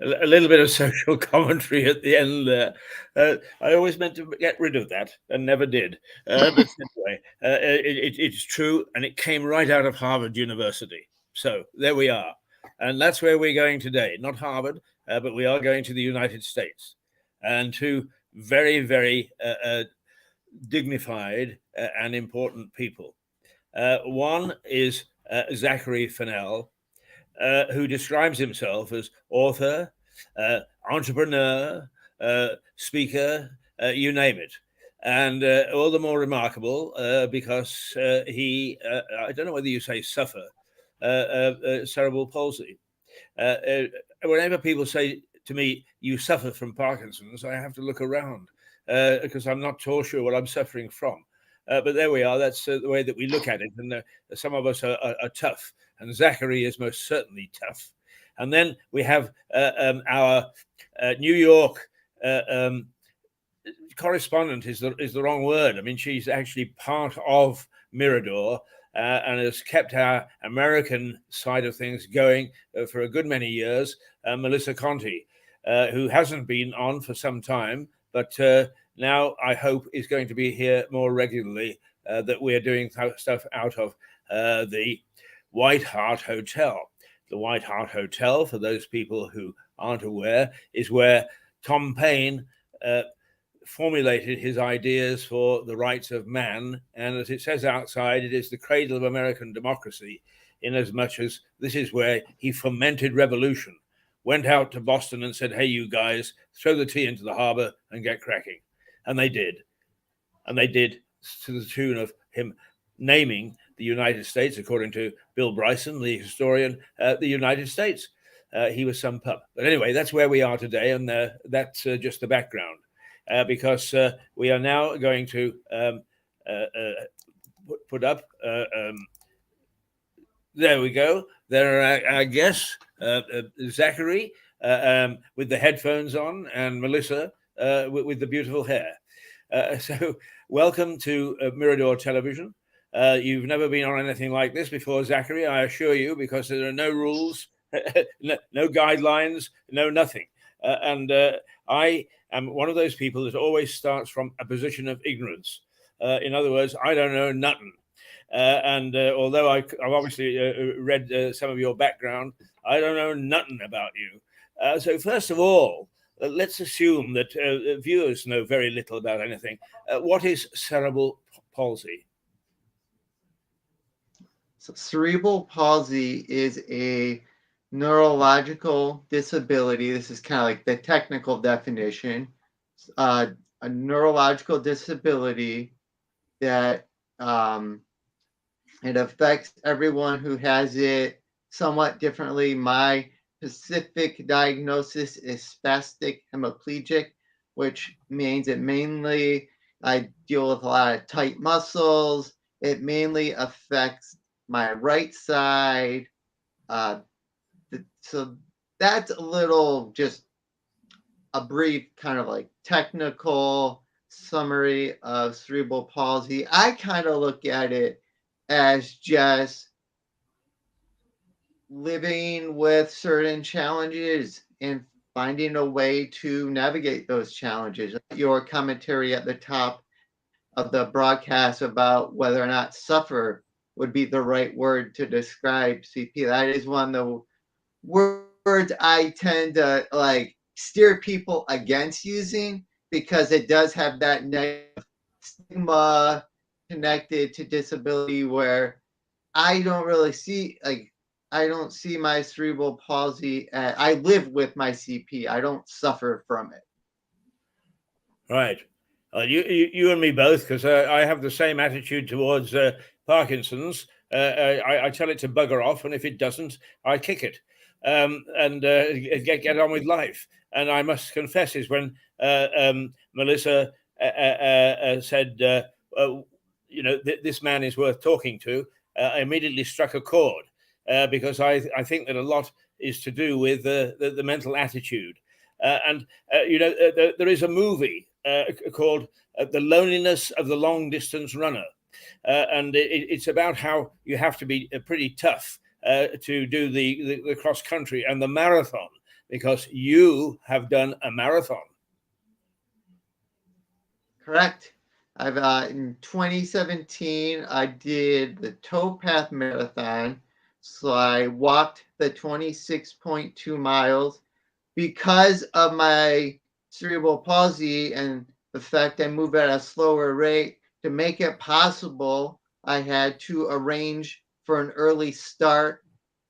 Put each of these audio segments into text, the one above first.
A little bit of social commentary at the end there. I always meant to get rid of that and never did. But anyway, it's true, and it came right out of Harvard University. So there we are. And that's where we're going today. Not Harvard, but we are going to the United States. And to very, very dignified and important people. One is Zachary Fennell, who describes himself as author, entrepreneur, speaker, you name it. And all the more remarkable because he, I don't know whether you say suffer, cerebral palsy. Whenever people say to me, you suffer from Parkinson's, I have to look around because I'm not too sure what I'm suffering from. But there we are. That's the way that we look at it. And some of us are tough. And Zachary is most certainly tough. And then we have our New York correspondent is the wrong word. I mean, she's actually part of Mirador and has kept our American side of things going for a good many years. Melissa Conti, who hasn't been on for some time, but now I hope is going to be here more regularly, that we're doing stuff out of the White Hart Hotel. The White Hart Hotel, for those people who aren't aware, is where Tom Paine formulated his ideas for the rights of man. And as it says outside, it is the cradle of American democracy, inasmuch as this is where he fomented revolution, went out to Boston and said, hey, you guys, throw the tea into the harbor and get cracking. And they did. And they did to the tune of him naming the United States, according to Bill Bryson, the historian, the United States. He was some pup. But anyway, that's where we are today. And that's just the background, because we are now going to put up, there we go. There are our guests, Zachary with the headphones on, and Melissa with the beautiful hair. So welcome to Mirador Television. You've never been on anything like this before, Zachary, I assure you, because there are no rules, no guidelines, no nothing. And I am one of those people that always starts from a position of ignorance. In other words, I don't know nothing. And although I've obviously read some of your background, I don't know nothing about you. So first of all, let's assume that viewers know very little about anything. What is cerebral palsy? So cerebral palsy is a neurological disability. This is kind of like the technical definition. A neurological disability that it affects everyone who has it somewhat differently. My specific diagnosis is spastic hemiplegic, which means it mainly, I deal with a lot of tight muscles. It mainly affects my right side. So that's a little, just a brief kind of like technical summary of cerebral palsy. I kind of look at it as just living with certain challenges and finding a way to navigate those challenges. Your commentary at the top of the broadcast about whether or not suffer would be the right word to describe CP. That is one of the words I tend to like steer people against using, because it does have that negative stigma connected to disability, where I don't really see, like, I don't see my cerebral palsy. I live with my CP. I don't suffer from it. Right. You and me both, because I have the same attitude towards Parkinson's. I tell it to bugger off, and if it doesn't, I kick it and get on with life. And I must confess is when Melissa said, this man is worth talking to, I immediately struck a chord because I think that a lot is to do with the mental attitude. There is a movie called The Loneliness of the Long Distance Runner. And it's about how you have to be pretty tough to do the cross country and the marathon. because you have done a marathon. Correct. I've in 2017 I did the Towpath Marathon. So I walked the 26.2 miles because of my cerebral palsy and the fact I move at a slower rate. To make it possible, I had to arrange for an early start.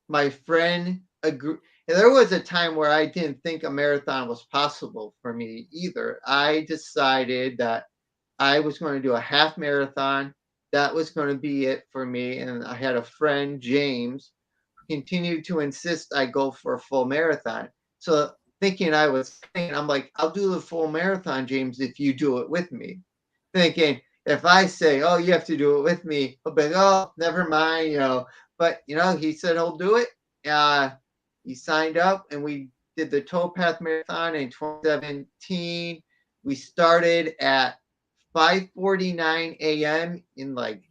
My friend agreed. There was a time where I didn't think a marathon was possible for me either. I decided that I was going to do a half marathon. That was going to be it for me. And I had a friend, James, continued to insist I go for a full marathon. So thinking I was paying, I'm like, I'll do the full marathon, James, if you do it with me. Thinking if I say, oh, you have to do it with me, he'll be like, oh, never mind, But he said he'll do it. He signed up and we did the Towpath Marathon in 2017. We started at 5:49 a.m. in like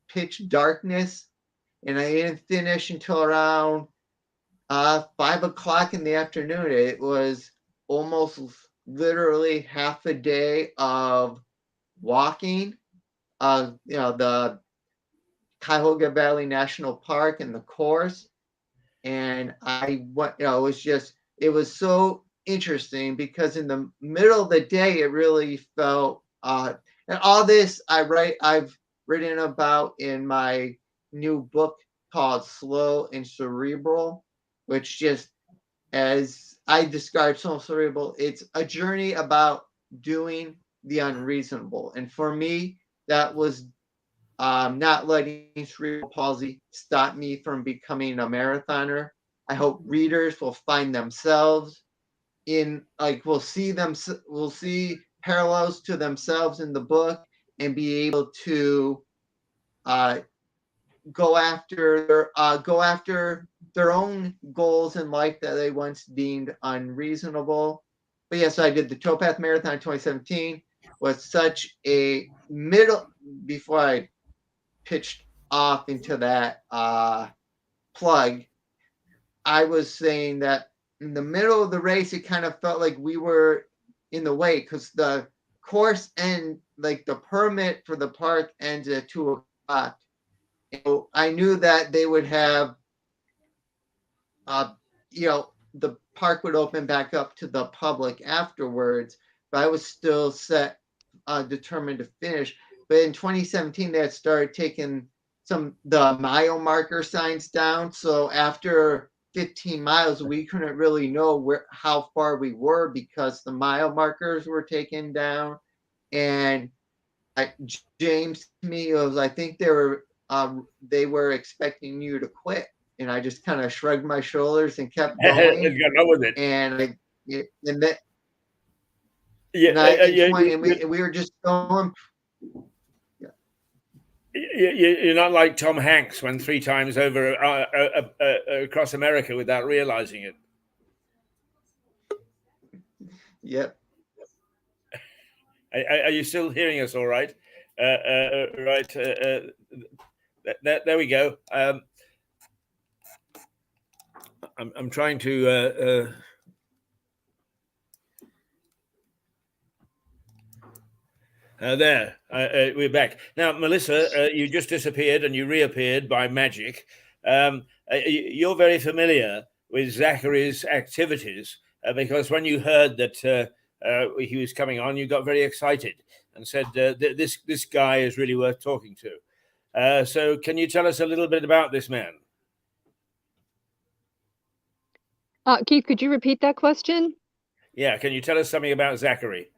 pitch darkness, and I didn't finish until around 5 o'clock in the afternoon. It was almost literally half a day of walking. The Cuyahoga Valley National Park and the course, and I went. It was so interesting because in the middle of the day, it really felt. And all this I've written about in my new book called Slow and Cerebral, which just as I describe Slow Cerebral, it's a journey about doing the unreasonable. And for me, that was not letting cerebral palsy stop me from becoming a marathoner. I hope readers will find themselves in we'll see parallels to themselves in the book and be able to go after their own goals in life that they once deemed unreasonable. But yes, I did the Towpath Marathon in 2017. Was such a middle before I pitched off into that plug. I was saying that in the middle of the race, it kind of felt like we were in the way because the course and like the permit for the park ends at 2 o'clock. I knew that they would have, the park would open back up to the public afterwards, but I was still determined to finish. But in 2017, they had started taking the mile marker signs down. So after 15 miles, we couldn't really know how far we were because the mile markers were taken down. And James to me was, I think they were expecting you to quit, and I just kind of shrugged my shoulders and kept going. Got on with it. And we were just going. You're not like Tom Hanks went 3 times over across America without realizing it. Yep. Are you still hearing us all right? Right. There we go. I'm trying to... we're back. Now, Melissa, you just disappeared and you reappeared by magic. You're very familiar with Zachary's activities because when you heard that he was coming on, you got very excited and said, this guy is really worth talking to. So can you tell us a little bit about this man? Keith, could you repeat that question? Yeah, can you tell us something about Zachary?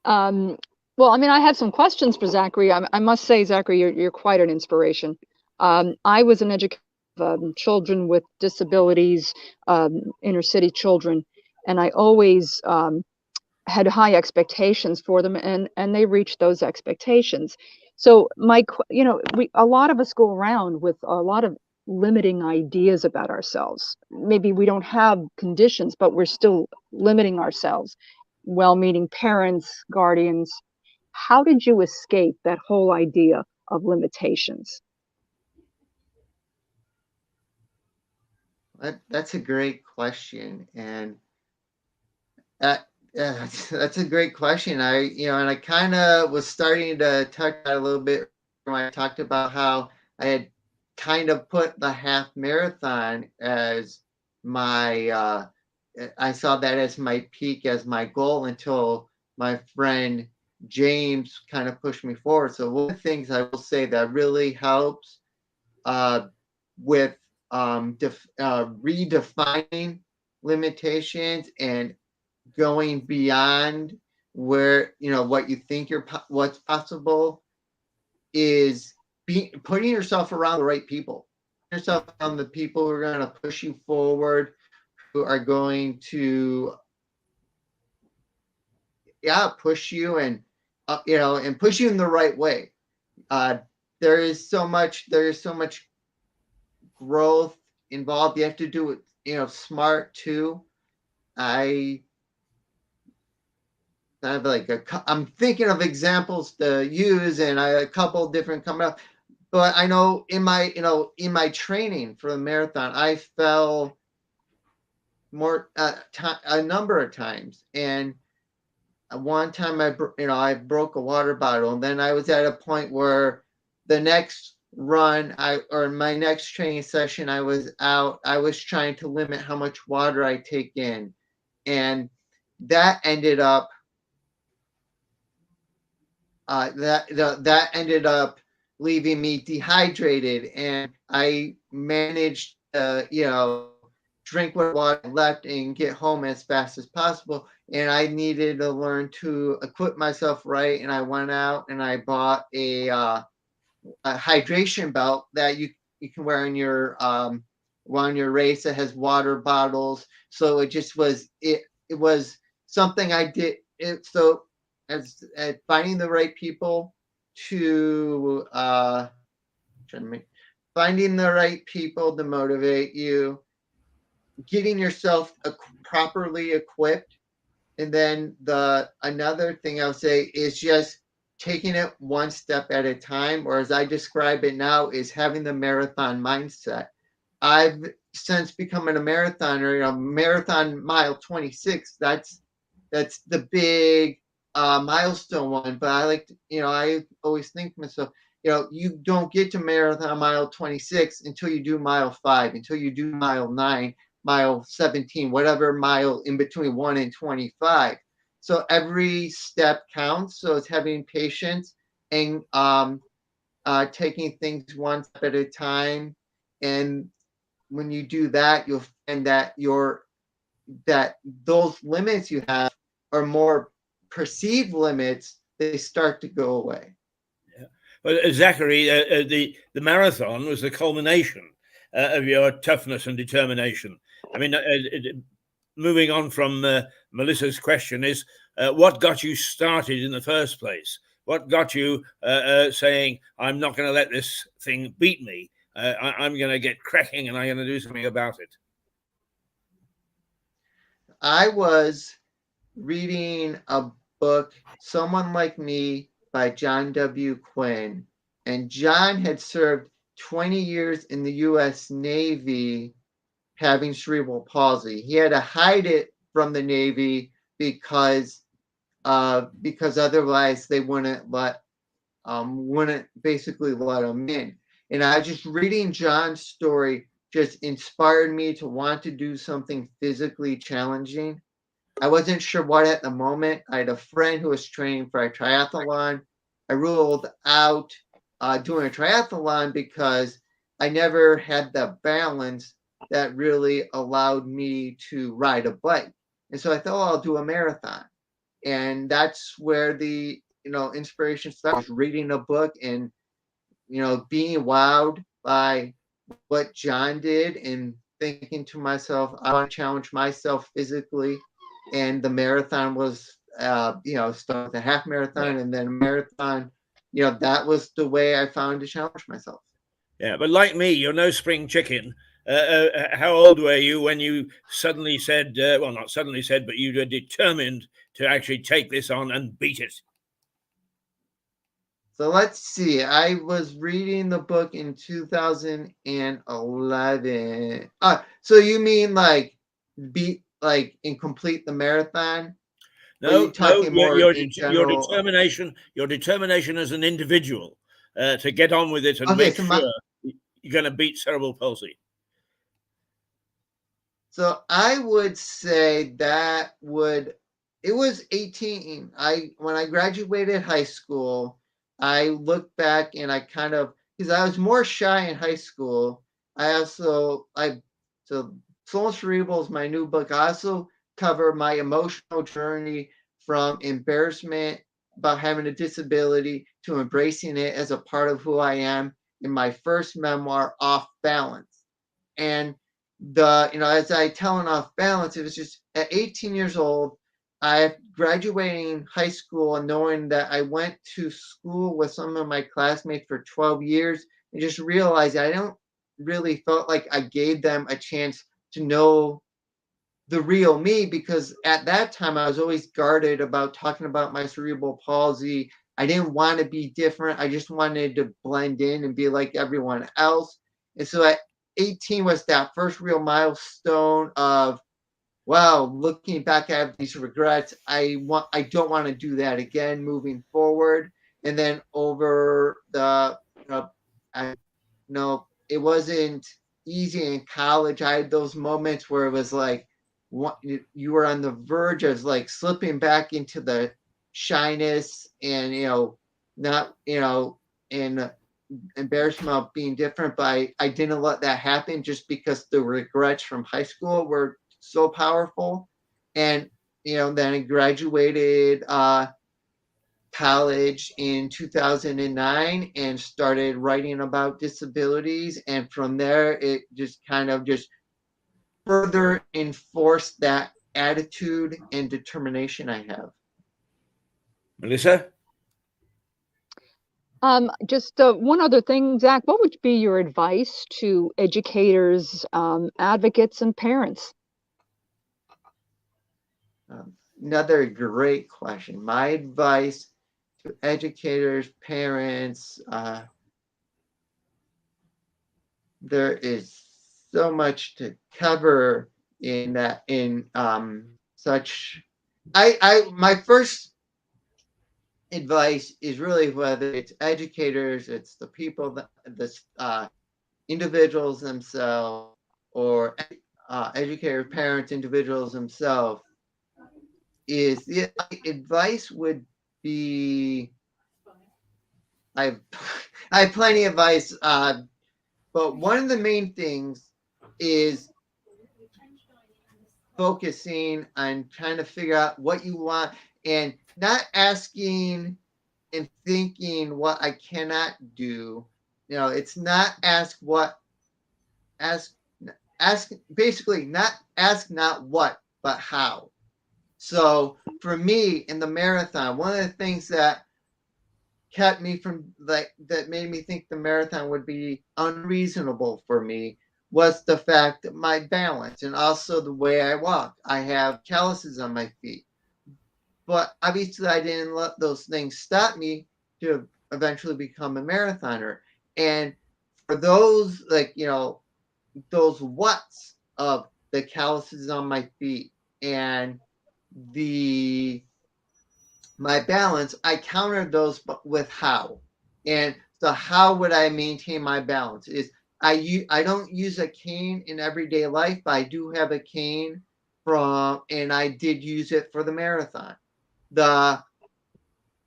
Well, I mean, I have some questions for Zachary. I must say, Zachary, you're quite an inspiration. I was an educator of children with disabilities, inner city children, and I always had high expectations for them, and they reached those expectations. So a lot of us go around with a lot of limiting ideas about ourselves. Maybe we don't have conditions, but we're still limiting ourselves. Well-meaning parents, guardians. How did you escape that whole idea of limitations? That's a great question, and that, yeah, that's a great question. And I kind of was starting to touch on it a little bit when I talked about how I had kind of put the half marathon as my, I saw that as my peak, as my goal, until my friend James kind of pushed me forward. So one of the things I will say that really helps uh, with redefining limitations and going beyond where what you think what's possible is putting yourself around the right people, yourself around the people who are going to push you forward, who are going to push you and and push you in the right way. uh there is so much growth involved. You have to do it smart too. I I have I'm thinking of examples to use, and a couple different coming up. But I know in my training for the marathon, I fell more a number of times, and one time I broke a water bottle, and then I was at a point where the next run my next training session, I was trying to limit how much water I take in, and that ended up that ended up leaving me dehydrated, and I managed to drink what water left and get home as fast as possible. And I needed to learn to equip myself right, and I went out and I bought a hydration belt that you can wear in your on your race, that has water bottles. So it was something I did it so as at finding the right people to finding the right people to motivate you, getting yourself properly equipped. And then another thing I'll say is just taking it one step at a time, or as I describe it now, is having the marathon mindset. I've since becoming a marathoner, marathon mile 26. That's the big milestone one. But I like to, I always think to myself, you don't get to marathon mile 26 until you do mile 5, until you do mile 9, mile 17, whatever mile in between 1 and 25. So every step counts. So it's having patience and taking things one step at a time. And when you do that, you'll find that that those limits you have are more perceived limits. They start to go away. Yeah. Well, Zachary, the marathon was the culmination of your toughness and determination. I mean, moving on from Melissa's question is, what got you started in the first place? What got you saying, I'm not going to let this thing beat me. I'm going to get cracking and I'm going to do something about it. I was reading a book, Someone Like Me, by John W. Quinn. And John had served 20 years in the U.S. Navy having cerebral palsy. He had to hide it from the Navy because otherwise they wouldn't basically let him in. And I just reading John's story just inspired me to want to do something physically challenging. I wasn't sure what at the moment. I had a friend who was training for a triathlon. I ruled out doing a triathlon because I never had the balance that really allowed me to ride a bike. And so I thought, I'll do a marathon. And that's where the inspiration started, reading a book and being wowed by what John did, and thinking to myself, I want to challenge myself physically. And the marathon was start with a half marathon, and then a marathon. That was the way I found to challenge myself. Yeah, but like me, you're no spring chicken. How old were you when you suddenly said, well, not suddenly said, but you were determined to actually take this on and beat it? So let's see. I was reading the book in 2011. So you mean like complete the marathon? Or are you No, no, talking more in general? your determination as an individual to get on with it and Okay, make sure you're going to beat cerebral palsy. So I would say it was 18. When I graduated high school, I looked back and I because I was more shy in high school. So Cerebral is my new book. I also cover my emotional journey from embarrassment about having a disability to embracing it as a part of who I am in my first memoir, Off Balance. And as I tell in Off Balance, it was just at 18 years old, I graduating high school and knowing that I went to school with some of my classmates for 12 years and just realized I don't really felt like I gave them a chance to know the real me, because at that time I was always guarded about talking about my cerebral palsy. I didn't want to be different. I just wanted to blend in and be like everyone else. And so at 18 was that first real milestone of, wow, looking back at these regrets, I don't want to do that again moving forward. And then over it wasn't easy in college. I had those moments where it was like you were on the verge of like slipping back into the shyness and not and embarrassment of being different, but I didn't let that happen just because the regrets from high school were so powerful. And then I graduated college in 2009 and started writing about disabilities, and from there it just kind of just further enforced that attitude and determination I have. Melissa? Just one other thing, Zach, what would be your advice to educators, advocates, and parents? Another great question. My advice to educators, parents, there is so much to cover in that my first advice is really whether it's educators, it's the people that the individuals themselves, or educators, parents, individuals themselves, is the advice would be I have plenty of advice, but one of the main things is focusing on trying to figure out what you want and not asking and thinking what I cannot do. It's not ask basically not ask not what, but how. So for me in the marathon, one of the things that kept me from that made me think the marathon would be unreasonable for me was the fact that my balance and also the way I walk. I have calluses on my feet. But obviously I didn't let those things stop me to eventually become a marathoner. And for those those what's of the calluses on my feet and my balance, I countered those with how. And so how would I maintain my balance is I don't use a cane in everyday life, but I do have a cane and I did use it for the marathon.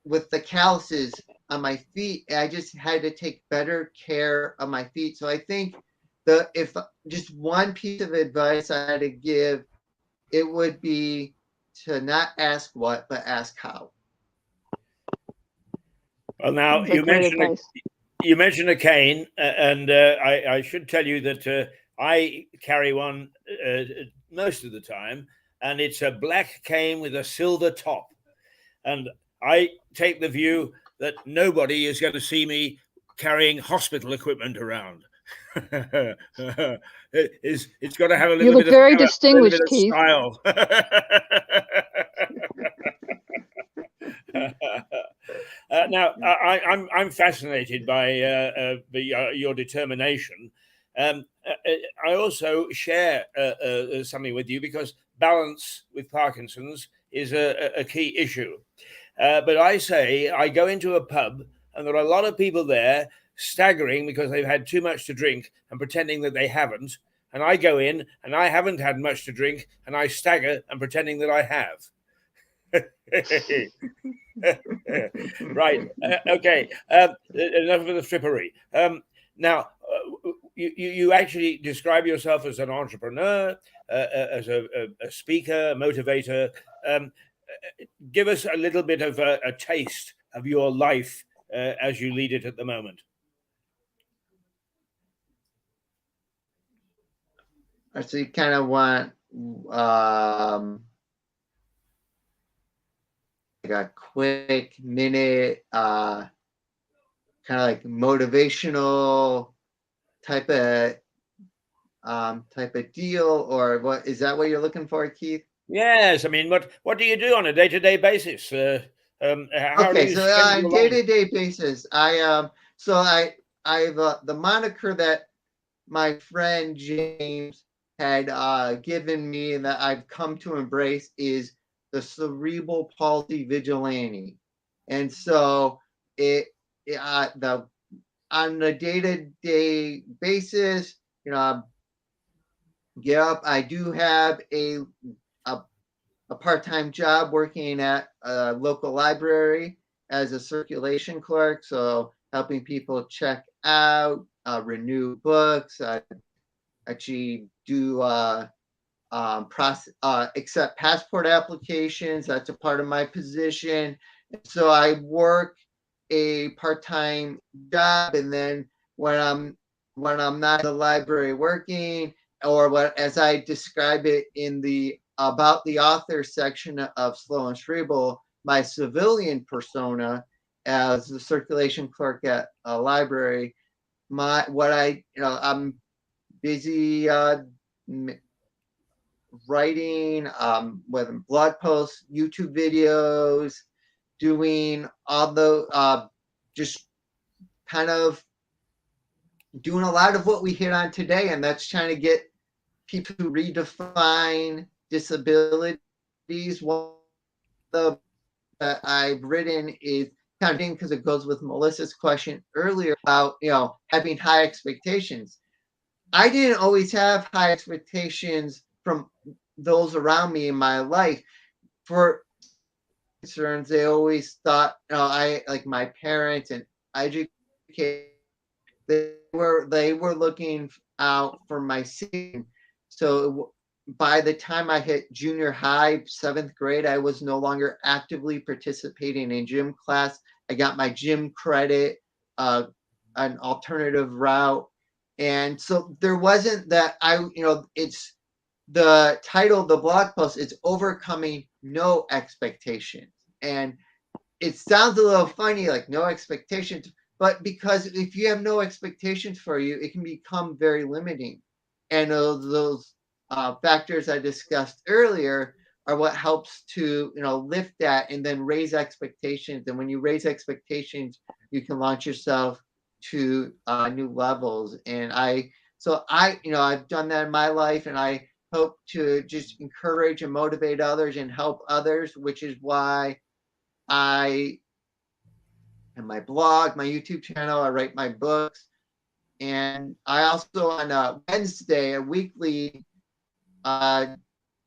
With the calluses on my feet, I just had to take better care of my feet. So I think if just one piece of advice I had to give, it would be to not ask what, but ask how. Well, now you mentioned a cane, and I should tell you that I carry one most of the time, and it's a black cane with a silver top. And I take the view that nobody is going to see me carrying hospital equipment around. It's got to have a little bit of very distinguished, Keith. Style. Now, I'm fascinated by your determination. I also share something with you because balance with Parkinson's is a key issue. But I say I go into a pub and there are a lot of people there staggering because they've had too much to drink and pretending that they haven't. And I go in and I haven't had much to drink and I stagger and pretending that I have. Right. Okay. Enough of the frippery. Now, you actually describe yourself as an entrepreneur, as a speaker, a motivator. Give us a little bit of a taste of your life as you lead it at the moment. So you kind of want like a quick minute, kind of like motivational type of deal, or what is that what you're looking for, Keith? Yes, I mean, what do you do on a day-to-day basis? How do Okay, you so spend on your life? day-to-day basis, I've the moniker that my friend James had given me and that I've come to embrace is the Cerebral Palsy Vigilante. And so the on a day-to-day basis, get up. I do have a part-time job working at a local library as a circulation clerk, so helping people check out, renew books, actually do accept passport applications. That's a part of my position. So I work a part-time job, and then when I'm not in the library working, or what as I describe it in the about the author section of Slow and Cerebral, my civilian persona as the circulation clerk at a library, I'm busy writing, with blog posts, YouTube videos, doing all the just kind of doing a lot of what we hit on today, and that's trying to get people to redefine disabilities. One of that I've written is kind of because it goes with Melissa's question earlier about having high expectations. I didn't always have high expectations from those around me in my life. For concerns, they always thought, I like my parents and educate. They were looking out for my safety. So by the time I hit junior high, 7th grade, I was no longer actively participating in gym class. I got my gym credit, an alternative route. And so there wasn't that it's the title of the blog post is Overcoming No Expectations. And it sounds a little funny, like no expectations, but because if you have no expectations for you, it can become very limiting. And those factors I discussed earlier are what helps to lift that and then raise expectations. And when you raise expectations, you can launch yourself to new levels. And I've done that in my life, and I hope to just encourage and motivate others and help others, which is why I have my blog, my YouTube channel, I write my books. And I also on a Wednesday, a weekly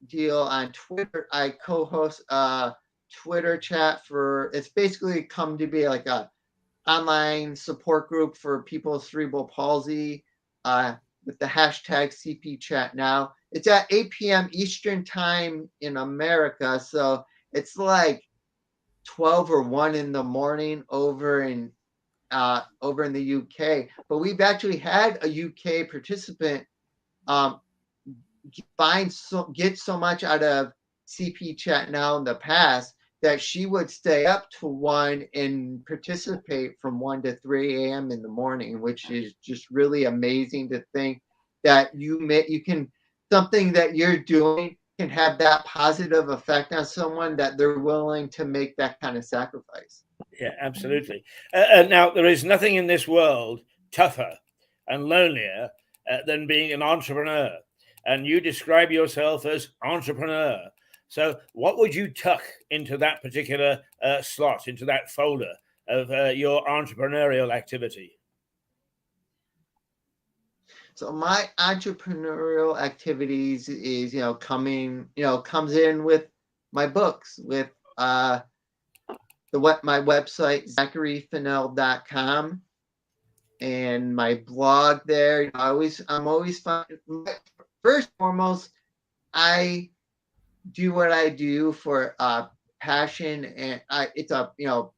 deal on Twitter, I co-host a Twitter chat for, it's basically come to be like a online support group for people with cerebral palsy with the hashtag CP Chat Now. It's at 8 p.m. Eastern time in America. So it's like 12 or 1 in the morning over in the UK. But we've actually had a UK participant get so much out of CP Chat Now in the past that she would stay up to 1 and participate from 1 to 3 a.m. in the morning, which is just really amazing to think that you can something that you're doing can have that positive effect on someone that they're willing to make that kind of sacrifice. Yeah, absolutely. Now, there is nothing in this world tougher and lonelier than being an entrepreneur. And you describe yourself as entrepreneur. So what would you tuck into that particular slot, into that folder of your entrepreneurial activity? So my entrepreneurial activities is, comes in with my books, with my website, ZacharyFenell.com, and my blog there. I'm always fun. First and foremost, I do what I do for passion, and it's a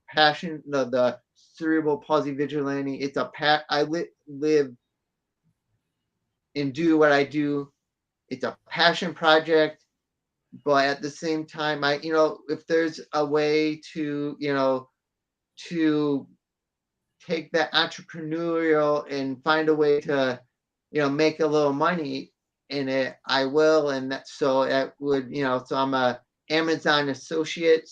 passion. The Cerebral Palsy Vigilante. It's a I live and do what I do. It's a passion project, but at the same time, if there's a way to take that entrepreneurial and find a way to, make a little money in it, I will. And that would, so I'm a Amazon associate.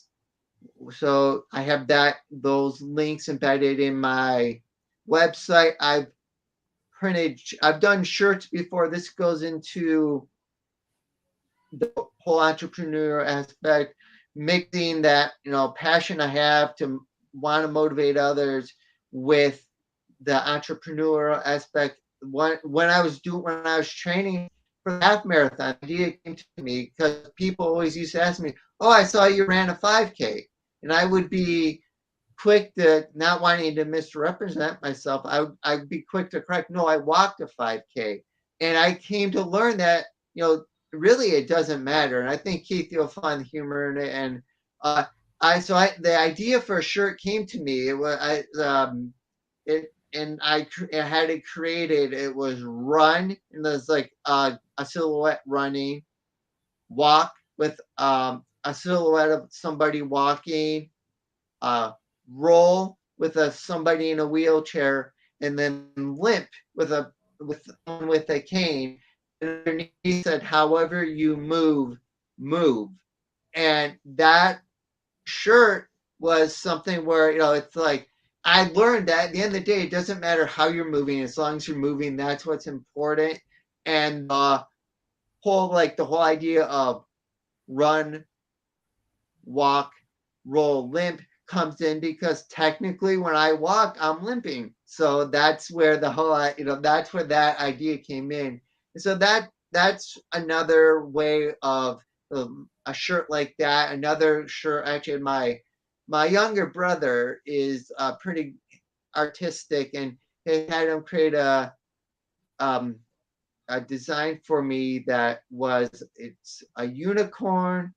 So I have those links embedded in my website. I've done shirts before. This goes into the whole entrepreneurial aspect, mixing that, passion I have to want to motivate others with the entrepreneurial aspect. When I was training for the half marathon, the idea came to me because people always used to ask me, "Oh, I saw you ran a 5K," and I would be quick to, not wanting to misrepresent myself, I'd be quick to correct, no, I walked a 5K. And I came to learn that, really it doesn't matter. And I think, Keith, you'll find the humor in it. And the idea for a shirt came to me. I had it created. It was run, and there's like a silhouette running, walk with a silhouette of somebody walking, roll with somebody in a wheelchair, and then limp with a cane. And underneath said, "However you move, move." And that shirt was something where, it's like, I learned that at the end of the day, it doesn't matter how you're moving, as long as you're moving, that's what's important. And the whole idea of run, walk, roll, limp comes in because technically when I walk, I'm limping. So that's where that's where that idea came in. And so that's another way of a shirt like that. Another shirt, actually, my younger brother is pretty artistic, and he had him create a design for me that it's a unicorn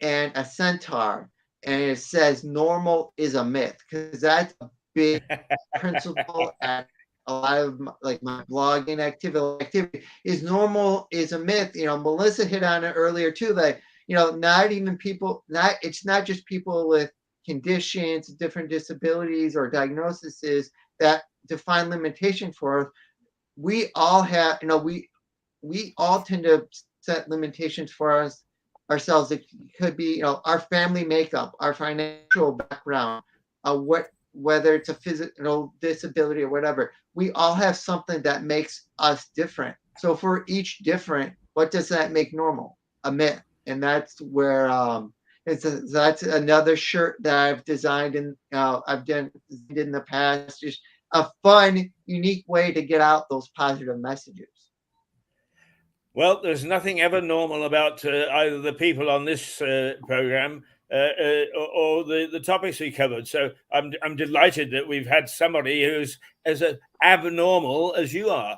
and a centaur, and it says normal is a myth, because that's a big principle at a lot of my blogging activity is normal is a myth. Melissa hit on it earlier too, that not even people, it's not just people with conditions, different disabilities or diagnoses that define limitation for us. We all have, we all tend to set limitations for ourselves. It could be, our family makeup, our financial background, whether it's a physical disability or whatever. We all have something that makes us different. So for each different, what does that make normal? A myth. And that's where that's another shirt that I've designed and I've done in the past. Just a fun, unique way to get out those positive messages. Well, there's nothing ever normal about either the people on this program or the topics we covered. So I'm delighted that we've had somebody who's as abnormal as you are.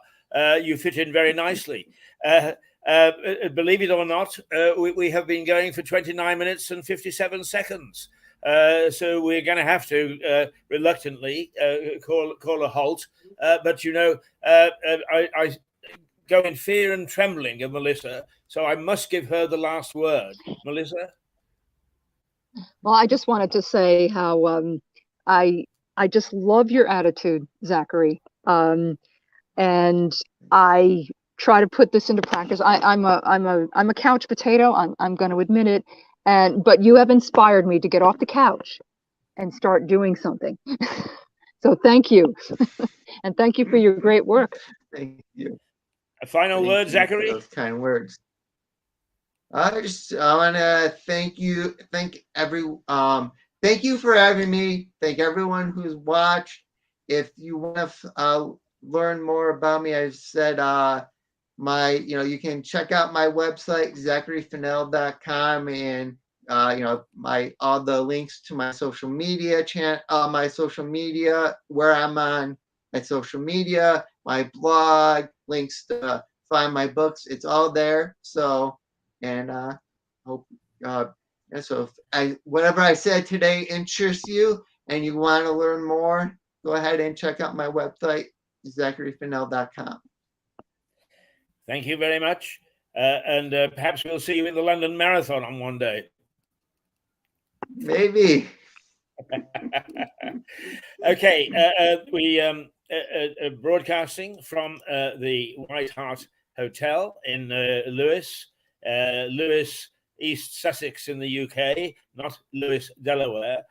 You fit in very nicely. Believe it or not, we have been going for 29 minutes and 57 seconds. So we're going to have to reluctantly call a halt. But I go in fear and trembling of Melissa, so I must give her the last word. Melissa? Well, I just wanted to say how I just love your attitude, Zachary. And I try to put this into practice. I'm a couch potato. I'm going to admit it. But you have inspired me to get off the couch and start doing something. So thank you. And thank you for your great work. Thank you. A final word, For Zachary? those kind words. I want to thank you. Thank you for having me. Thank everyone who's watched. If you want to learn more about me, I've said you can check out my website, zacharyfenell.com, and all the links to my social media where I'm on my social media, my blog, links to find my books. It's all there. So, and hope so if whatever I said today interests you and you want to learn more, go ahead and check out my website, zacharyfenell.com. Thank you very much. And perhaps we'll see you in the London Marathon on one day. Maybe. Okay, we broadcasting from the White Hart Hotel in Lewes, East Sussex in the UK, not Lewes, Delaware,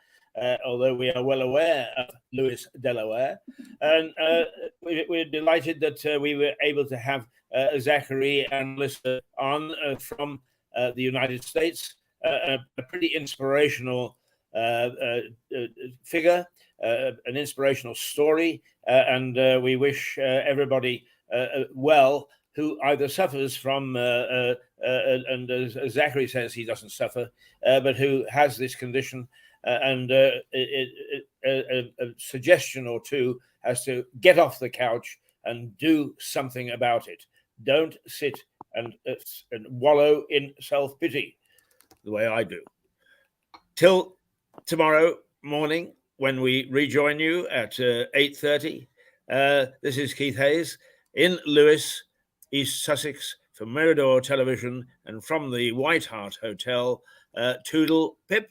although we are well aware of Lewes, Delaware. And we're delighted that we were able to have Zachary and Melissa on from the United States, a pretty inspirational figure, an inspirational story, and we wish everybody well who either suffers from, and as Zachary says he doesn't suffer, but who has this condition, and a suggestion or two as to get off the couch and do something about it. Don't sit and wallow in self-pity the way I do. Till tomorrow morning when we rejoin you at 8:30. This is Keith Hayes in Lewes, East Sussex for Mirador Television and from the White Hart Hotel. Toodle pip.